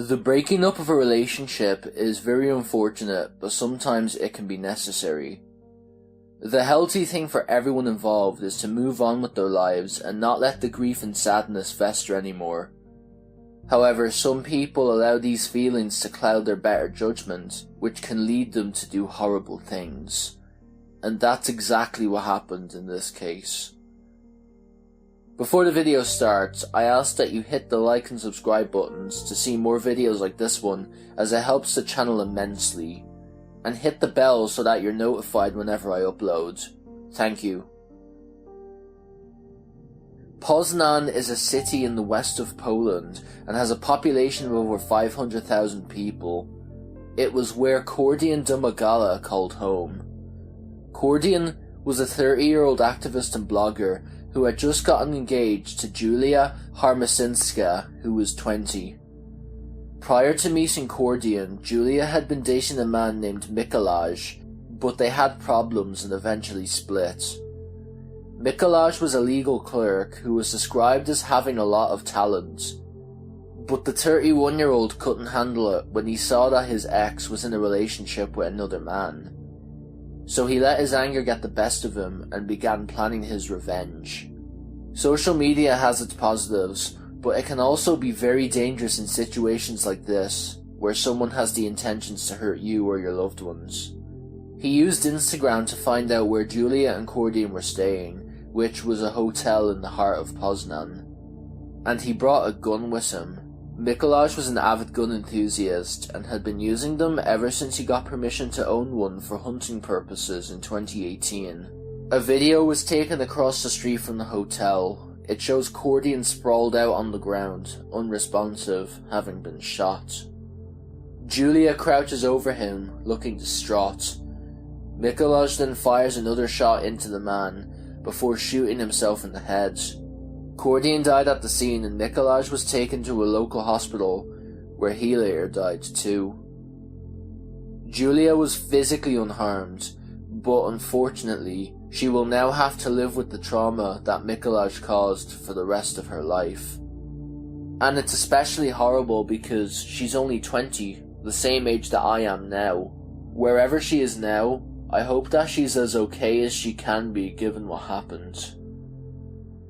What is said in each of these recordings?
The breaking up of a relationship is very unfortunate, but sometimes it can be necessary. The healthy thing for everyone involved is to move on with their lives and not let the grief and sadness fester anymore. However, some people allow these feelings to cloud their better judgment, which can lead them to do horrible things. And that's exactly what happened in this case. Before the video starts, I ask that you hit the like and subscribe buttons to see more videos like this one, as it helps the channel immensely. And hit the bell so that you're notified whenever I upload. Thank you. Poznan is a city in the west of Poland and has a population of over 500,000 people. It was where Kordian Domagala called home. Kordian was a 30-year-old activist and blogger who had just gotten engaged to Julia Harmasinska, who was 20. Prior to meeting Kordian, Julia had been dating a man named Mikolaj, but they had problems and eventually split. Mikolaj was a legal clerk who was described as having a lot of talent, but the 31-year-old couldn't handle it when he saw that his ex was in a relationship with another man. So he let his anger get the best of him and began planning his revenge. Social media has its positives, but it can also be very dangerous in situations like this, where someone has the intentions to hurt you or your loved ones. He used Instagram to find out where Julia and Kordian were staying, which was a hotel in the heart of Poznan. And he brought a gun with him. Mikolaj was an avid gun enthusiast and had been using them ever since he got permission to own one for hunting purposes in 2018. A video was taken across the street from the hotel. It shows Kordian sprawled out on the ground, unresponsive, having been shot. Julia crouches over him, looking distraught. Mikolaj then fires another shot into the man, before shooting himself in the head. Kordian died at the scene and Mikolaj was taken to a local hospital, where he later died too. Julia was physically unharmed, but unfortunately, she will now have to live with the trauma that Mikolaj caused for the rest of her life. And it's especially horrible because she's only 20, the same age that I am now. Wherever she is now, I hope that she's as okay as she can be given what happened.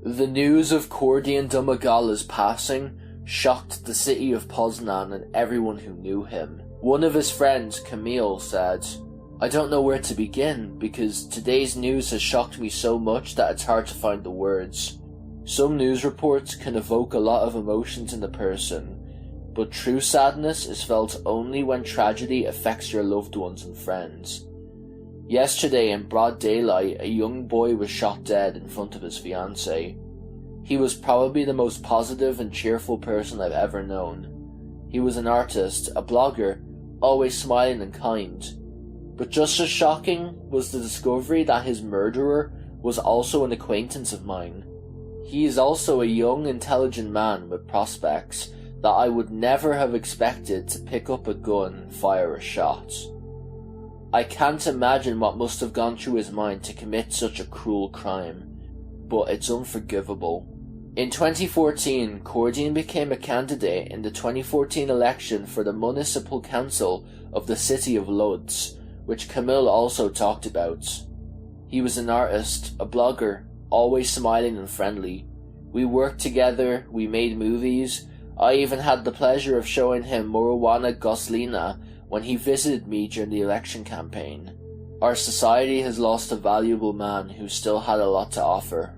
The news of Kordian Domagala's passing shocked the city of Poznan and everyone who knew him. One of his friends, Camille, said, "I don't know where to begin because today's news has shocked me so much that it's hard to find the words. Some news reports can evoke a lot of emotions in the person, but true sadness is felt only when tragedy affects your loved ones and friends. Yesterday in broad daylight, a young boy was shot dead in front of his fiancée. He was probably the most positive and cheerful person I've ever known. He was an artist, a blogger, always smiling and kind. But just as shocking was the discovery that his murderer was also an acquaintance of mine. He is also a young, intelligent man with prospects that I would never have expected to pick up a gun and fire a shot. I can't imagine what must have gone through his mind to commit such a cruel crime, but it's unforgivable." In 2014, Kordian became a candidate in the 2014 election for the municipal council of the city of Lodz, which Camille also talked about. He was an artist, a blogger, always smiling and friendly. We worked together, we made movies. I even had the pleasure of showing him Marijuana Goslina when he visited me during the election campaign. Our society has lost a valuable man who still had a lot to offer.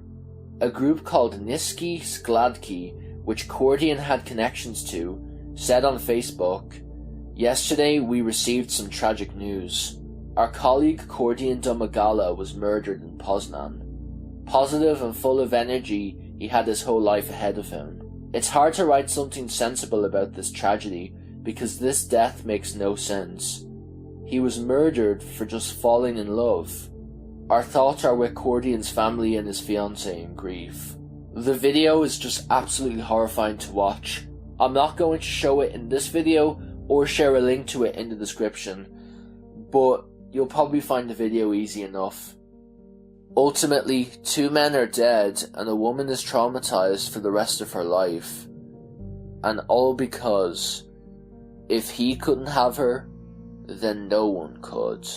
A group called Niski Skladki, which Kordian had connections to, said on Facebook, "Yesterday we received some tragic news. Our colleague Kordian Domagala was murdered in Poznan. Positive and full of energy, he had his whole life ahead of him. It's hard to write something sensible about this tragedy, because this death makes no sense. He was murdered for just falling in love. Our thoughts are with Kordian's family and his fiancée in grief." The video is just absolutely horrifying to watch. I'm not going to show it in this video or share a link to it in the description, but you'll probably find the video easy enough. Ultimately, 2 men are dead and a woman is traumatized for the rest of her life. And all because If he couldn't have her, then no one could.